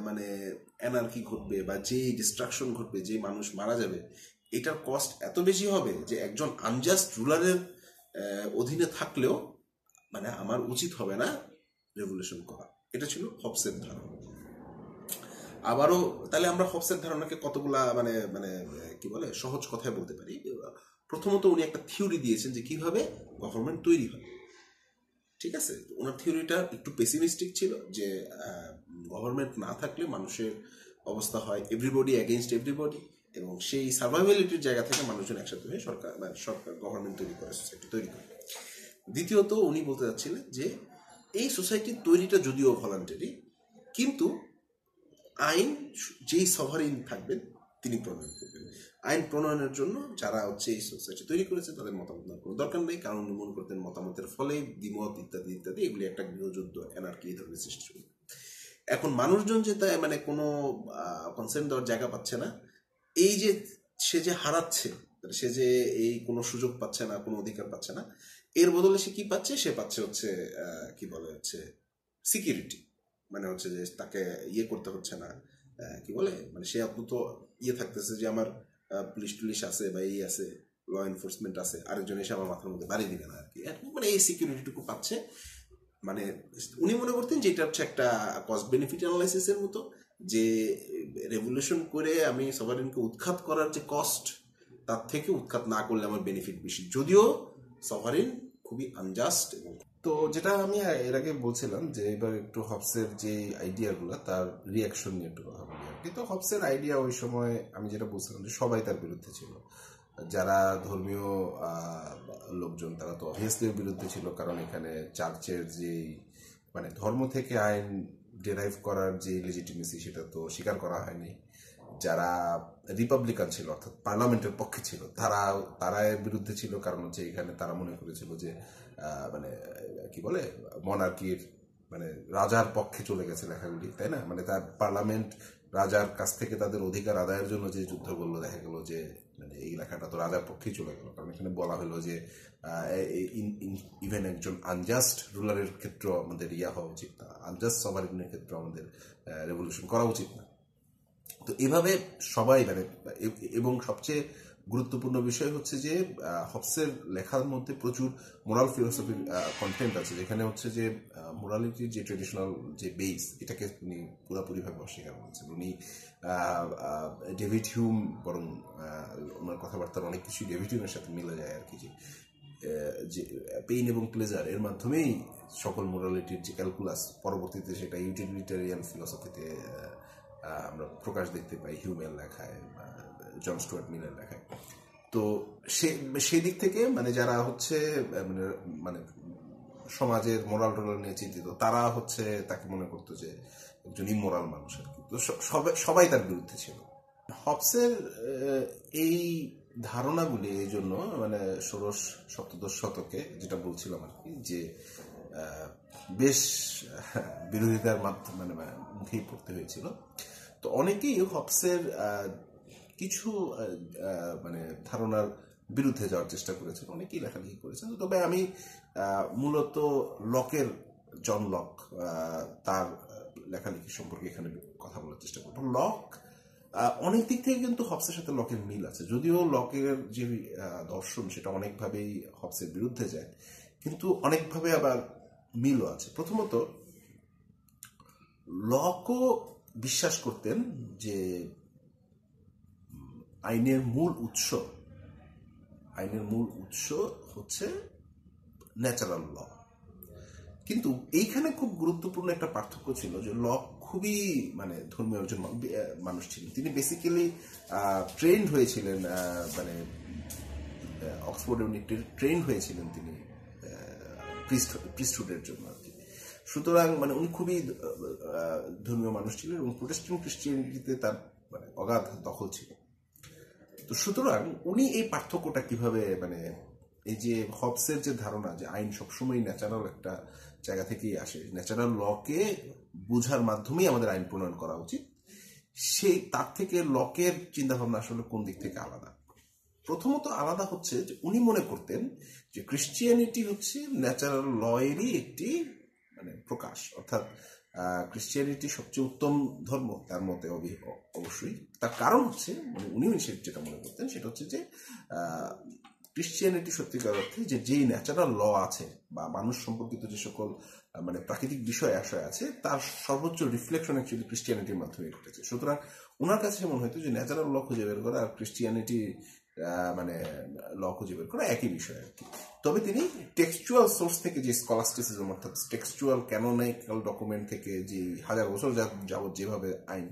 মানে অ্যানার্কি ঘটবে বা যেই ডিস্ট্রাকশন ঘটবে, যে মানুষ মারা যাবে, এটার কস্ট এত বেশি হবে যে একজন আনজাস্ট রুলারের অধীনে থাকলেও মানে আমার উচিত হবে না রেভলিউশন করা। এটা ছিল হবসের ধারণা। আবারও তাহলে আমরা হবসের ধারণাকে কতগুলা মানে মানে কি বলে সহজ কথায় বলতে পারি। প্রথমত উনি একটা থিওরি দিয়েছেন যে কিভাবে গভর্নমেন্ট তৈরি হয়, ঠিক আছে? ওনার থিওরিটা একটু পেসিমিস্টিক ছিল যে গভর্নমেন্ট না থাকলে মানুষের অবস্থা হয় এভরিবডি এগেইনস্ট এভরিবডি, এবং সেই সার্ভাইভেলিটির জায়গা থেকে মানুষজন একসাথে হয়ে সরকার গভর্নমেন্ট তৈরি করে, সোসাইটি তৈরি করে। দ্বিতীয়ত উনি বলতে চাচ্ছিলেন যে এই সোসাইটির তৈরিটা যদিও ভলান্টারি, কিন্তু আইন যেই সভারিন থাকবেন তিনি প্রণয়ন করবেন। আইন প্রণয়নের জন্য যারা হচ্ছে এই সোসাইটি তৈরি করেছে তাদের মতামত নেওয়ার কোনো দরকার নেই, কারণ উনি মনে করতেন মতামতের ফলে দ্বিমত ইত্যাদি ইত্যাদি এগুলি একটা গৃহযুদ্ধ এনার্কি এই ধরনের সৃষ্টি হবে। এখন মানুষজন যে তাই মানে কোনো কনসেন্ট দেওয়ার জায়গা পাচ্ছে না, এই যে সে যে হারাচ্ছে, সে যে এই কোনো সুযোগ পাচ্ছে না, কোনো অধিকার পাচ্ছে না, এর বদলে সে কি পাচ্ছে? সে পাচ্ছে হচ্ছে কি বলে হচ্ছে সিকিউরিটি, মানে হচ্ছে যে তাকে ইয়ে করতে হচ্ছে না, কি বলে মানে সে অন্তত ইয়ে থাকতেছে যে আমার পুলিশ টুলিশ আছে বা এই আছে, ল এনফোর্সমেন্ট আছে, আরেকজন এসে আমার মাথার মধ্যে বাড়ি দিবে না আর কি, মানে এই সিকিউরিটিটুকু পাচ্ছে। মানে উনি মনে করতেন যে এটা হচ্ছে একটা কস্ট বেনিফিট অ্যানালাইসিসের মতো, যে রেভলিউশন করে আমি সভারিনকে উৎখাত করার যে কস্ট, তার থেকে উৎখাত না করলে আমার বেনিফিট বেশি, যদিও সভারিন খুবই আনজাস্ট। এবং তো যেটা আমি এর আগে বলছিলাম যে এবার একটু হবসের যে আইডিয়াগুলো তার রিয়াকশন নিয়ে একটু কথা বলি আর কি। তো হবসের আইডিয়া ওই সময় আমি যেটা বলছিলাম যে সবাই তার বিরুদ্ধে ছিল। যারা ধর্মীয় লোকজন তারা তো অবভিয়াসলি বিরুদ্ধে ছিল, কারণ এখানে চার্চের যে মানে ধর্ম থেকে আইন ডেরাইভ করার যে লেজিটিমেসি সেটা তো স্বীকার করা হয়নি। যারা রিপাবলিকান ছিল অর্থাৎ পার্লামেন্টের পক্ষে ছিল তারা এর বিরুদ্ধে ছিল, কারণ হচ্ছে এখানে তারা মনে করেছিল যে মানে কি বলে মনার্কির মানে রাজার পক্ষে চলে গেছে লেখাগুলি, তাই না? মানে তার পার্লামেন্ট রাজার কাছ থেকে তাদের অধিকার আদায়ের জন্য যে যুদ্ধ করলো, দেখা গেল যে মানে এই লেখাটা তো রাজার পক্ষেই চলে গেল, কারণ এখানে বলা হলো যে ইভেন একজন আনজাস্ট রুলারের ক্ষেত্রে আমাদের হওয়া উচিত না, আনজাস্ট সভারেনের ক্ষেত্রে আমাদের রেভলিউশন করা উচিত না। তো এভাবে সবাই মানে এবং সবচেয়ে গুরুত্বপূর্ণ বিষয় হচ্ছে যে হবসের লেখার মধ্যে প্রচুর মোরাল ফিলোসফির কন্টেন্ট আছে, যেখানে হচ্ছে যে মোরালিটির যে ট্রেডিশনাল যে বেস এটাকে উনি পুরোপুরিভাবে অস্বীকার করেছেন। উনি ডেভিড হিউম বরং ওনার কথাবার্তার অনেক কিছুই ডেভিড হিউমের সাথে মিলে যায় আর কি, যে পেইন এবং প্লেজার এর মাধ্যমেই সকল মোরালিটির যে ক্যালকুলাস পরবর্তীতে সেটা ইউটিলিটারিয়ান ফিলোসফিতে আমরা প্রকাশ দেখতে পাই হিউমের লেখায়, জন স্টুয়ার্ট মিলের লেখায়। তো সেই দিক থেকে মানে যারা হচ্ছে মানে সমাজের মোরাল টোরাল নিয়ে চিন্তিত তারা হচ্ছে তাকে মনে করতো যে একজন ইমোরাল মানুষ আর কি। তো সবাই তার বিরুদ্ধে ছিল। হবসের এই ধারণাগুলি এই জন্য মানে ষোড়শ সপ্তদশ শতকে যেটা বলছিলাম আর কি, যে বেশ বিরোধিতার মাধ্যমে মানে মুখেই পড়তে হয়েছিল। তো অনেকেই হবসের কিছু মানে ধারণার বিরুদ্ধে যাওয়ার চেষ্টা করেছেন, অনেকেই লেখালেখি করেছেন। তবে আমি মূলত লকের জন লক তার লেখালেখি সম্পর্কে এখানে কথা বলার চেষ্টা করব। লক অনেক দিক থেকে কিন্তু হবসের সাথে লকের মিল আছে, যদিও লকের যে দর্শন সেটা অনেকভাবেই হবসের বিরুদ্ধে যায়, কিন্তু অনেকভাবে আবার মিলও আছে। প্রথমত লকও বিশ্বাস করতেন যে আইনের মূল উৎস হচ্ছে ন্যাচারাল ল। কিন্তু এইখানে খুব গুরুত্বপূর্ণ একটা পার্থক্য ছিল যে লক খুবই মানে ধর্মীয় একজন মানুষ ছিলেন। তিনি বেসিক্যালি ট্রেন্ড হয়েছিলেন মানে অক্সফোর্ড ইউনিভার্সিটির ট্রেন্ড হয়েছিলেন তিনি প্রিস্টহুডের জন্য আর কি। সুতরাং মানে উনি খুবই ধর্মীয় মানুষ ছিলেন এবং প্রোটেস্ট্যান্ট ক্রিশ্চিয়ানিটিতে তার মানে অগাধ দখল ছিল। তো সুতরাং উনি এই পার্থক্যটা কিভাবে মানে এই যে হবসের যে ধারণা যে আইন সবসময় ন্যাচারাল একটা জায়গা থেকেই আসে, ন্যাচারাল লকে বোঝার মাধ্যমেই আমাদের আইন প্রণয়ন করা উচিত, সেই তার থেকে লকের চিন্তাভাবনা আসলে কোন দিক থেকে আলাদা। প্রথমত আলাদা হচ্ছে যে উনি মনে করতেন যে ক্রিশ্চিয়ানিটি হচ্ছে ন্যাচারাল ল এরই একটি মানে প্রকাশ, অর্থাৎ ক্রিশ্চিয়ানিটি সবচেয়ে উত্তম ধর্ম তার মতে অবশ্যই। তার কারণ হচ্ছে মানে উনি যেটা মনে করতেন সেটা হচ্ছে যে ক্রিশ্চিয়ানিটি সত্যিকার অর্থে যেই ন্যাচারাল ল আছে বা মানুষ সম্পর্কিত যে সকল মানে প্রাকৃতিক বিষয় আশয় আছে তার সর্বোচ্চ রিফ্লেকশন অ্যাকচুয়ালি ক্রিশ্চিয়ানিটির মাধ্যমে ঘটেছে। সুতরাং ওনার কাছে মনে হয়তো যে ন্যাচারাল ল খুঁজে বের করা আর ক্রিশ্চিয়ানিটি মানে ল খুঁজে বের করা একই বিষয় আর কি। তবে তিনি টেক্সচুয়াল সোর্স থেকে যে স্কলাস্টিসিজম অর্থাৎ টেক্সচুয়াল ক্যানোনিক্যাল ডকুমেন্ট থেকে যে হাজার বছর যাবত যেভাবে আইন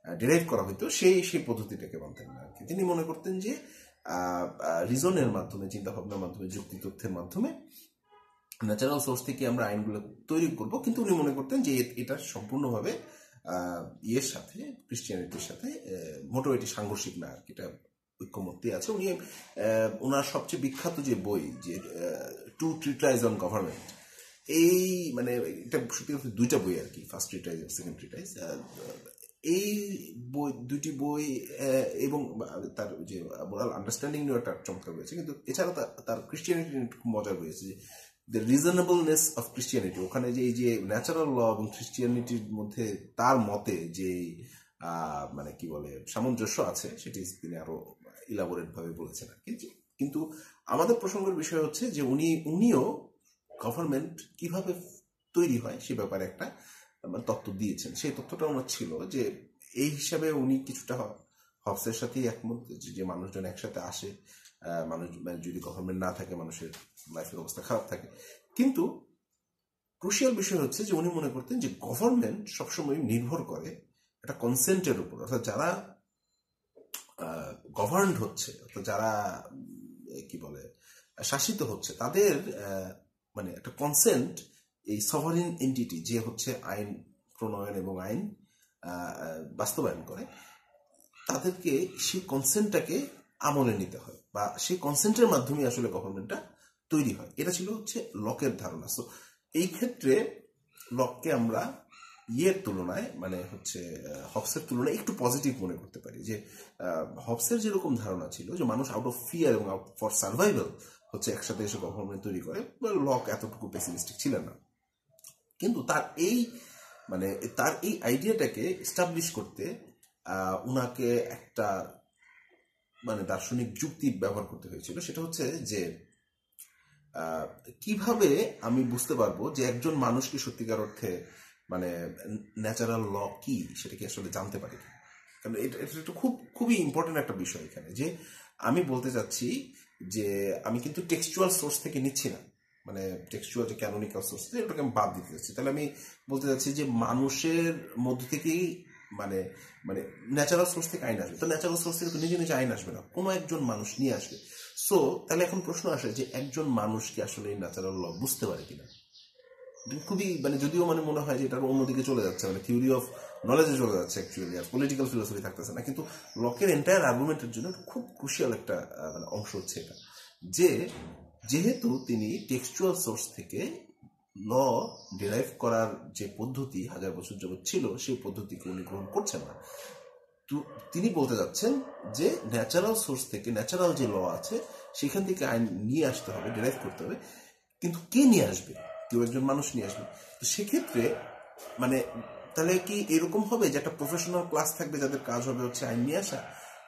ডিরাইভ করা হইতো সেই পদ্ধতিটাকে মানতেন না আর কি। তিনি মনে করতেন যে রিজনের মাধ্যমে, চিন্তা ভাবনার মাধ্যমে, যুক্তি তথ্যের মাধ্যমে ন্যাচারাল সোর্স থেকে আমরা আইনগুলো তৈরি করব। কিন্তু উনি মনে করতেন যে এটা সম্পূর্ণভাবে ইয়ের সাথে ক্রিশ্চিয়ানিটির সাথে মোটেও এটি সাংঘর্ষিক না আর কি, এটা ঐক্যমত্যে আছে। উনি ওনার সবচেয়ে বিখ্যাত যে বই যে টু ট্রিটাইজ অন গভর্নমেন্ট, এই মানে এটা সত্যি দুইটা বই আর কি, ফার্স্ট ট্রিটাইজ আর সেকেন্ড ট্রিটাইজ, এই দুইটি বই এবং তার যে মোরাল আন্ডারস্ট্যান্ডিং নিয়ে একটা চমৎকার রয়েছে। কিন্তু এছাড়া তার ক্রিশ্চিয়ানিটি খুব মজা রয়েছে যে দ্য রিজনেবলনেস অফ ক্রিশ্চিয়ানিটি, ওখানে যে এই যে ন্যাচারাল ল এবং ক্রিশ্চিয়ানিটির মধ্যে তার মতে যে মানে কি বলে সামঞ্জস্য আছে সেটি তিনি আরো ইলাবোরেট ভাবে বলেছেন আর কি। কিন্তু আমাদের প্রসঙ্গের বিষয় হচ্ছে যে উনিও গভর্নমেন্ট কিভাবে তৈরি হয় সে ব্যাপারে একটা তত্ত্ব দিয়েছেন। সেই তথ্যটা ওনার ছিল যে এই হিসাবে উনি কিছুটা হবসের সাথেই একমত যে মানুষজন একসাথে আসে, মানুষ যদি গভর্নমেন্ট না থাকে মানুষের লাইফের অবস্থা খারাপ থাকে। কিন্তু ক্রুশিয়াল বিষয় হচ্ছে যে উনি মনে করতেন যে গভর্নমেন্ট সবসময় নির্ভর করে একটা কনসেন্টের উপর, অর্থাৎ যারা গভর্নড হচ্ছে, অর্থাৎ যারা কি বলে শাসিত হচ্ছে, তাদের মানে একটা কনসেন্ট, এই সভারিন এন্টিটি যে হচ্ছে আইন প্রণয়ন এবং আইন বাস্তবায়ন করে, তাদেরকে সেই কনসেন্টটাকে আমলে নিতে হয় বা সেই কনসেন্টের মাধ্যমে আসলে গভর্নমেন্টটা তৈরি হয়। এটা ছিল হচ্ছে লকের ধারণা। সো এই ক্ষেত্রে লককে আমরা ইয়ের তুলনায় মানে হচ্ছে হবসের তুলনায় একটু পজিটিভ মনে করতে পারি। যে হবসের যেরকম ধারণা ছিল যে মানুষ আউট অফ ফিয়ার এবং আউট ফর সার্ভাইভাল হচ্ছে একসাথে এসে গভর্নমেন্ট তৈরি করে, লক এতটুকু পেসিমিস্টিক ছিলেন না। কিন্তু তার এই আইডিয়াটাকে এস্টাবলিশ করতে উনাকে একটা মানে দার্শনিক যুক্তি ব্যবহার করতে হয়েছিল। সেটা হচ্ছে যে কিভাবে আমি বুঝতে পারবো যে একজন মানুষকে সত্যিকার অর্থে মানে ন্যাচারাল ল কি সেটা কি আসলে জানতে পারি। কারণ এটা একটা খুবই ইম্পর্টেন্ট একটা বিষয় এখানে, যে আমি বলতে চাচ্ছি যে আমি কিন্তু টেক্সচুয়াল সোর্স থেকে নিচ্ছি না, মানে টেক্সচুয়াল যে ক্যানোনিক্যাল সোর্স এটাকে আমি বাদ দিতে চাচ্ছি। তাহলে আমি বলতে চাচ্ছি যে মানুষের মধ্য থেকেই মানে মানে ন্যাচারাল সোর্স থেকে আইন আসবে। তো ন্যাচারাল সোর্স থেকে তো নিজে নিজে আইন আসবে না, কোনো একজন মানুষ নিয়ে আসবে। সো তাহলে এখন প্রশ্ন আসে যে একজন মানুষ কি আসলে এই ন্যাচারাল ল বুঝতে পারে কিনা। খুবই মানে যদিও মানে মনে হয় যে এটার অন্যদিকে চলে যাচ্ছে, মানে থিওরি অফ নলেজে চলে যাচ্ছে অ্যাকচুয়ালি, আর পলিটিক্যাল ফিলোসফি থাকতেছে না। কিন্তু লকের এন্টায়ার আর্গুমেন্টের জন্য খুব ক্রুশিয়াল একটা মানে অংশ হচ্ছে এটা, যে যেহেতু তিনি টেক্সচুয়াল সোর্স থেকে ল ডিরাইভ করার যে পদ্ধতি 1000 বছর যাবৎ ছিল সেই পদ্ধতিকে উনি গ্রহণ করছেন না, তো তিনি বলতে যাচ্ছেন যে ন্যাচারাল সোর্স থেকে ন্যাচারাল যে ল আছে সেখান থেকে আইন নিয়ে আসতে হবে, ডিরাইভ করতে হবে। কিন্তু কে নিয়ে আসবে? কেউ একজন মানুষ নিয়ে আসবে। তো সেক্ষেত্রে মানে তাহলে কি এরকম হবে যে একটা প্রফেশনাল ক্লাস থাকবে যাদের কাজ হবে হচ্ছে আইন নিয়ে আসা,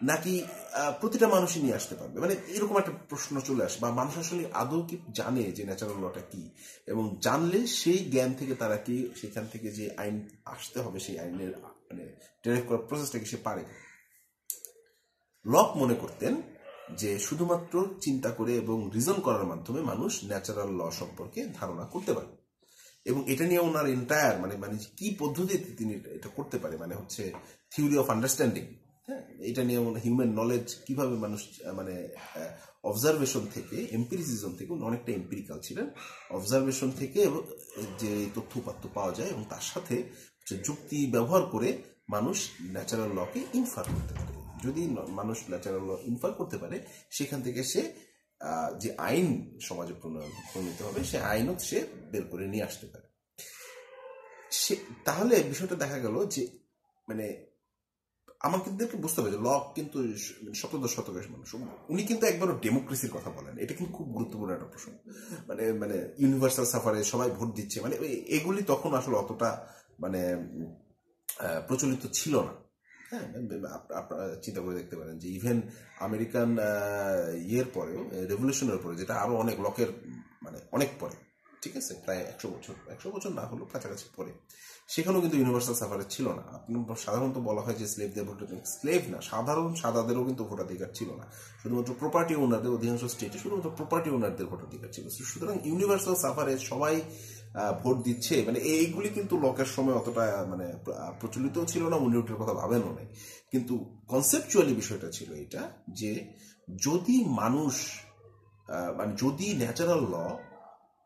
নাকি প্রতিটা মানুষই নিয়ে আসতে পারবে? মানে এরকম একটা প্রশ্ন চলে আসে। বা মানুষ আসলে আদৌ কি জানে যে ন্যাচারাল লটা কি, এবং জানলে সেই জ্ঞান থেকে তারা কি সেখান থেকে যে আইন আসতে হবে সেই আইনের মানে ডিরাইভ করার প্রসেসটাকে সে পারে? লক মনে করতেন যে শুধুমাত্র চিন্তা করে এবং রিজন করার মাধ্যমে মানুষ ন্যাচারাল ল সম্পর্কে ধারণা করতে পারে, এবং এটা নিয়ে ওনার এন্টায়ার মানে মানে কি পদ্ধতিতে তিনি এটা করতে পারে, মানে হচ্ছে থিওরি অফ আন্ডারস্ট্যান্ডিং। হ্যাঁ, এটা নিয়ে হিউম্যান নলেজ কিভাবে মানুষ মানে অবজারভেশন থেকে, এম্পিরিসিজম থেকে, অনেকটা এম্পিরিক্যাল ছিলেন, অবজারভেশন থেকে যে তথ্য উপাত্ত পাওয়া যায় এবং তার সাথে যুক্তি ব্যবহার করে মানুষ ন্যাচারাল লকে ইনফার করতে পারে। যদি মানুষ ন্যাচারাল ল ইনফার করতে পারে সেখান থেকে সে যে আইন সমাজে প্রণীত হবে সে আইনও সে বের করে নিয়ে আসতে পারে। তাহলে বিষয়টা দেখা গেল যে মানে আমাদেরকে বুঝতে হবে যে লক কিন্তু 17 শতকের মানুষ, উনি কিন্তু একবারও ডেমোক্রেসির কথা বলেন। এটা কিন্তু খুব গুরুত্বপূর্ণ একটা প্রশ্ন। মানে মানে ইউনিভার্সাল সাফারে সবাই ভোট দিচ্ছে, মানে এগুলি তখন আসলে অতটা মানে প্রচলিত ছিল না। হ্যাঁ, আপনারা চিন্তা করে দেখতে পারেন যে ইভেন আমেরিকান ইয়ের পরেও, রেভলিউশনের পরে, যেটা আরো অনেক লকের মানে অনেক পরে, ঠিক আছে, প্রায় 100 বছর না হলো কাছাকাছি পরে, সেখানেও কিন্তু ইউনিভার্সাল সাফারেজ ছিল না। সাধারণত বলা হয় যে স্লেভদের ভোটাধিকার, স্লেভ না, সাধারণ সাদাদেরও কিন্তু ভোটাধিকার ছিল না, শুধুমাত্র প্রপার্টি ওনারদের, অধিকাংশ স্টেটে শুধুমাত্র প্রপার্টি ওনারদের ভোটাধিকার ছিল। সুতরাং ইউনিভার্সাল সাফারেজ সবাই ভোট দিচ্ছে, মানে এইগুলি কিন্তু লকের সময় অতটা মানে প্রচলিত ছিল না, উনি ওটার কথা ভাবেনও নাই। কিন্তু কনসেপচুয়ালি বিষয়টা ছিল এটা যে যদি মানুষ মানে যদি ন্যাচারাল ল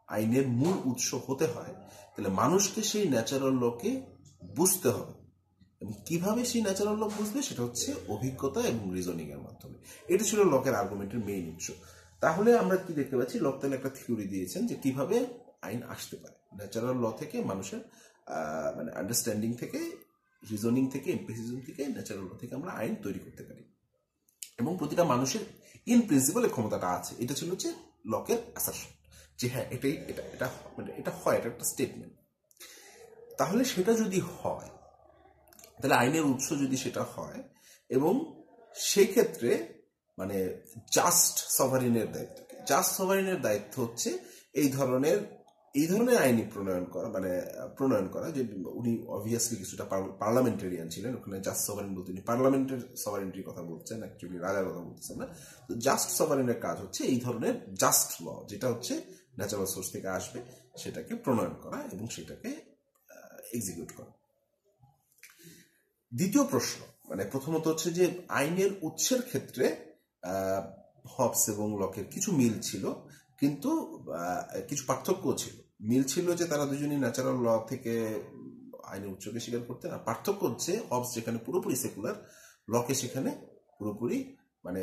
আইনের মূল উৎস হতে হয় তাহলে মানুষকে সেই ন্যাচারাল লকে বুঝতে হবে, এবং কিভাবে সেই ন্যাচারাল ল বুঝবে সেটা হচ্ছে অভিজ্ঞতা এবং রিজনিং এর মাধ্যমে। এটা ছিল লকের আর্গুমেন্টের মেইন উৎস। তাহলে আমরা কি দেখতে পাচ্ছি, লক তাহলে একটা থিওরি দিয়েছেন যে কিভাবে আইন আসতে পারে ন্যাচারাল ল থেকে, মানুষের মানে আন্ডারস্ট্যান্ডিং থেকে, রিজনিং থেকে, এম্পিরিসিজম থেকে, ন্যাচারাল ল থেকে আমরা আইন তৈরি করতে পারি, এবং প্রতিটা মানুষের ইন প্রিন্সিপাল এই ক্ষমতাটা আছে। এটা ছিল হচ্ছে লকের অ্যাসারশন যে হ্যাঁ এটাই এটা এটা মানে এটা হয়, এটা একটা স্টেটমেন্ট। তাহলে সেটা যদি হয়, তাহলে আইনের উৎস যদি সেটা হয়, এবং সেই ক্ষেত্রে মানে জাস্ট সভারিনের দায়িত্ব হচ্ছে এই ধরনের এই ধরনের আইনি প্রণয়ন করা যে উনি অবভিয়াসলি কিছুটা পার্লামেন্টারিয়ান ছিলেন, ওখানে জাস্ট সভারেন বলতে উনি পার্লামেন্টের সভারেন্টির কথা বলছেন, অ্যাকচুয়ালি রাজার কথা বলতেছেন না। তো জাস্ট সভারেনের কাজ হচ্ছে এই ধরনের জাস্ট ল, যেটা হচ্ছে ন্যাচারাল সোর্স থেকে আসবে, সেটাকে প্রণয়ন করা এবং সেটাকে এক্সিকিউট করা। দ্বিতীয় প্রশ্ন, মানে প্রথমত হচ্ছে যে আইনের উৎসের ক্ষেত্রে হবস এবং লকের কিছু মিল ছিল, কিন্তু কিছু পার্থক্যও ছিল। মিল ছিল যে তারা দুজনই ন্যাচারাল ল থেকে আইনের উৎসকে স্বীকার করতেন, আর পার্থক্য হচ্ছে হবস যেখানে পুরোপুরি সেকুলার, লকে সেখানে পুরোপুরি মানে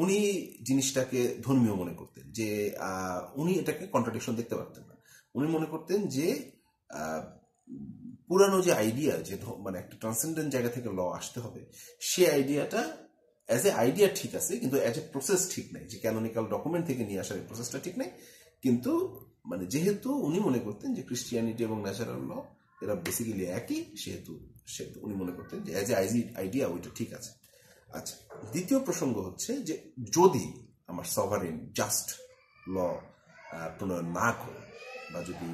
উনি জিনিসটাকে ধর্মীয় মনে করতেন, যে উনি এটাকে কন্ট্রাডিকশন দেখতে পারতেন না। উনি মনে করতেন যে পুরানো যে আইডিয়া, যে মানে একটা ট্রান্সেন্ডেন্ট জায়গা থেকে ল আসতে হবে, সে আইডিয়াটা অ্যাজ এ আইডিয়া ঠিক আছে, কিন্তু অ্যাজ এ প্রসেস ঠিক নাই, যে ক্যানোনিক্যাল ডকুমেন্ট থেকে নিয়ে আসার এই প্রসেসটা ঠিক নাই। কিন্তু মানে যেহেতু উনি মনে করতেন যে ক্রিশ্চিয়ানিটি এবং ন্যাচারাল ল এরা বেসিক্যালি একই, সেহেতু উনি মনে করতেন যে অ্যাজ এ আইডিয়া ওইটা ঠিক আছে। আচ্ছা, দ্বিতীয় প্রসঙ্গ হচ্ছে যে যদি আমার সভারেন জাস্ট ল প্রণয়ন না করে বা যদি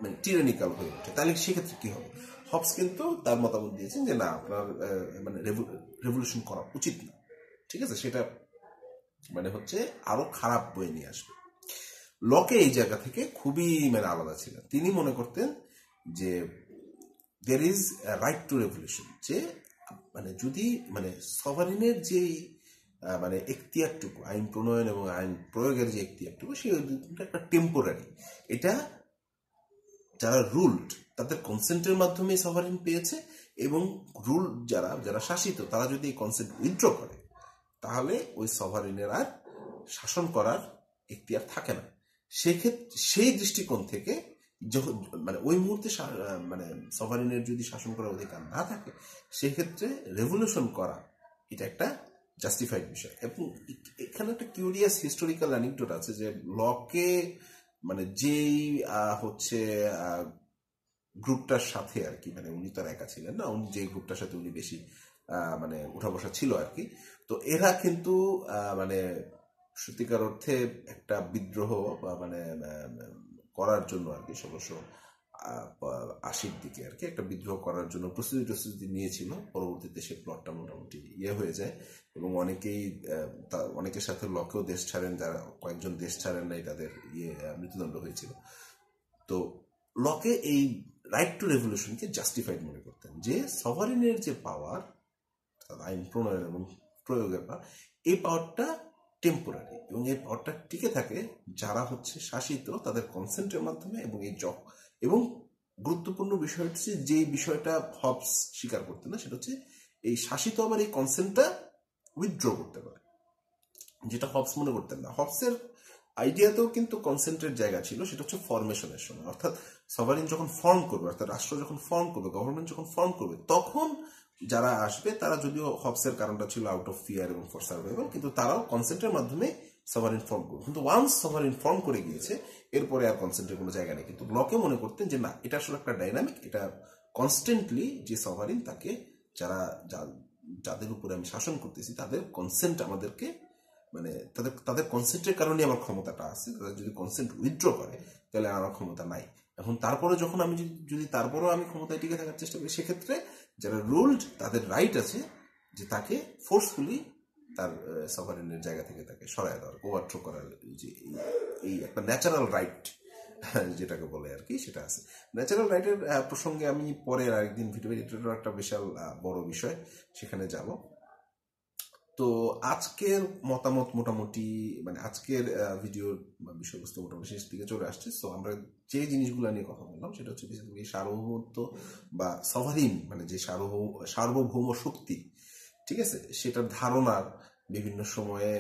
মানে টিরানিক্যাল হয়ে ওঠে, তাহলে সেক্ষেত্রে কি হবে? হবস কিন্তু তার মতামত দিয়েছেন যে না, আপনার মানে রেভলিউশন করা উচিত না, ঠিক আছে, সেটা মানে হচ্ছে আরো খারাপ বয়ে নিয়ে আসবে। লকে এই জায়গা থেকে খুবই মানে আলাদা ছিলেন। তিনি মনে করতেন যে there is right to revolution, যে মানে যদি মানে সভারেনের যেই মানে এখতিয়ারটুকু, আইন প্রণয়ন এবং আইন প্রয়োগের যে এখতিয়ারটুকু, সেই একটা টেম্পোরারি, এটা যারা রুলড তাদের কনসেন্টের মাধ্যমে সভারেন পেয়েছে, এবং রুল যারা শাসিত তারা যদি এই কনসেন্ট উইথড্র করে, তাহলে ওই সভারেনের আর শাসন করার এখতিয়ার থাকে না। সেক্ষেত্রে সেই দৃষ্টিকোণ থেকে মানে ওই মুহূর্তে মানে সভারেনের যদি শাসন করার অধিকার না থাকে, সেক্ষেত্রে রেভলিউশন করা এটা একটা জাস্টিফাইড বিষয়। এবং এখানে একটা কিউরিয়াস হিস্টোরিক্যাল অ্যানেকডোট আছে, যে লকে মানে যেই হচ্ছে গ্রুপটার সাথে আর কি, মানে উনি তো একা ছিলেন না, উনি যে গ্রুপটার সাথে উনি বেশি মানে উঠা বসা ছিল আর কি, তো এরা কিন্তু মানে সত্যিকার অর্থে একটা বিদ্রোহ বা মানে করার জন্য আর কি 1680 দিকে আর কি একটা বিদ্রোহ করার জন্য প্রস্তুতি নিয়েছিল। পরবর্তীতে সে প্লটটা মোটামুটি হয়ে যায়, এবং অনেকের সাথে লকেও দেশ ছাড়েন, যারা কয়েকজন দেশ ছাড়েন নাই তাদের মৃত্যুদণ্ড হয়েছিল। তো লকে এই রাইট টু রেভলিউশনকে জাস্টিফাইড মনে করতেন, যে সভারেনের যে পাওয়ার, আইন প্রণয়ন এবং প্রয়োগের পাওয়ার, এই পাওয়ারটা টেম্পোরারি, এবং এই পাওয়ারটা টিকে থাকে যারা হচ্ছে শাসিত তাদের কনসেন্টের মাধ্যমে। এবং গুরুত্বপূর্ণ বিষয় হচ্ছে যে বিষয়টা হবস স্বীকার করতেন না, সেটা হচ্ছে এই শাসিত আবার এই কনসেন্টটা উইথড্র করতে পারে, যেটা হবস মনে করতেন না। হবসের আইডিয়াতেও কিন্তু কনসেন্টের জায়গা ছিল, সেটা হচ্ছে ফর্মেশনের সময়, অর্থাৎ সভারেন যখন ফর্ম করবে, অর্থাৎ রাষ্ট্র যখন ফর্ম করবে, গভর্নমেন্ট যখন ফর্ম করবে, তখন যারা আসবে তারা যদিও হবসের কারণটা ছিল আউট অফ ফিয়ার এবং ফর সার্ভাইভাল, কিন্তু তারাও কনসেন্টের মাধ্যমে সভারেন ফর্ম করবে। কিন্তু ওয়ান্স সভারেন ফর্ম করে গিয়েছে, এরপরে আর কনসেন্টের কোনো জায়গা নেই। কিন্তু লকে মনে করতেন যে না, এটা আসলে একটা ডাইনামিক, এটা কনস্ট্যান্টলি যে সভারেন তাকে যাদের উপরে আমি শাসন করতেছি তাদের কনসেন্ট আমাদেরকে মানে তাদের কনসেন্টের কারণে আমার ক্ষমতাটা আছে। তারা যদি কনসেন্ট উইথড্র করে তাহলে আমার ক্ষমতা নাই। এখন তারপরে যখন আমি যদি তারপরেও আমি ক্ষমতায় টিকে থাকার চেষ্টা করি, সেক্ষেত্রে যারা রুলড তাদের রাইট আছে যে তাকে ফোর্সফুলি তার সভারেনের জায়গা থেকে তাকে সরায় দেওয়ার, ওভারথ্রো করার, যে এই একটা ন্যাচারাল রাইট যেটাকে বলে আর কি, সেটা আছে। ন্যাচারাল রাইটের প্রসঙ্গে আমি পরে আরেকদিন ভিডিও, এটারও একটা বিশাল বড় বিষয়, সেখানে যাব। তো আজকের মতামত মোটামুটি মানে আজকের ভিডিওর বিষয়বস্তু মোটামুটি শেষ দিকে চলে আসছে। সো আমরা যে জিনিসগুলো নিয়ে কথা বললাম সেটা হচ্ছে বেসিক্যালি সার্বভৌমত্ব বা সভারিন, মানে যে সার্বভৌম শক্তি, ঠিক আছে, সেটার ধারণার বিভিন্ন সময়ে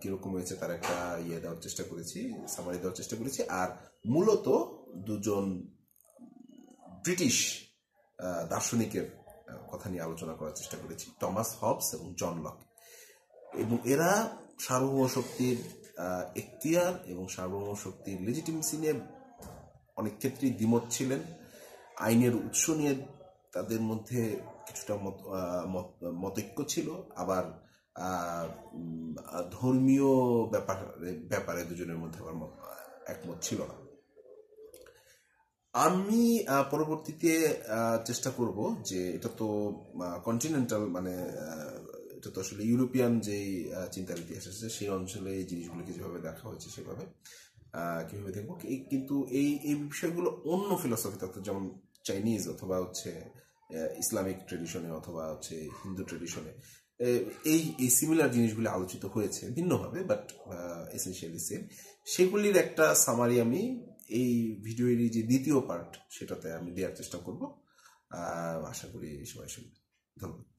কিরকম হয়েছে তার একটা দেওয়ার চেষ্টা করেছি, সামারি দেওয়ার চেষ্টা করেছি। আর মূলত দুজন ব্রিটিশ দার্শনিকের কথা নিয়ে আলোচনা করার চেষ্টা করেছি, টমাস হবস এবং জন লক। এবং এরা সার্বভৌম শক্তির এখতিয়ার এবং সার্বভৌম শক্তির লেজিটিমেসি নিয়ে অনেক ক্ষেত্রেই দ্বিমত ছিলেন। আইনের উৎস নিয়ে তাদের মধ্যে কিছুটা মতৈক্য ছিল, আবার ধর্মীয় ব্যাপারে দুজনের মধ্যে আবার একমত ছিল না। আমি পরবর্তীতে চেষ্টা করব যে এটা তো কন্টিনেন্টাল, মানে এটা তো আসলে ইউরোপিয়ান যেই চিন্তার ইতিহাস আছে সেই অঞ্চলে এই জিনিসগুলোকে যেভাবে দেখা হয়েছে সেভাবে কিভাবে দেখবো। কিন্তু এই এই বিষয়গুলো অন্য ফিলসফি তত্ত্ব, যেমন চাইনিজ অথবা হচ্ছে ইসলামিক ট্রেডিশনে অথবা হচ্ছে হিন্দু ট্রেডিশনে এই এই সিমিলার জিনিসগুলো আলোচিত হয়েছে ভিন্নভাবে, বাট এসেনশিয়ালি সেম। সেগুলির একটা সামারি আমি এই ভিডিওর যে দ্বিতীয় পার্ট সেটাতে আমি দেওয়ার চেষ্টা করব। আশা করি সবাই শুনবে। ধন্যবাদ।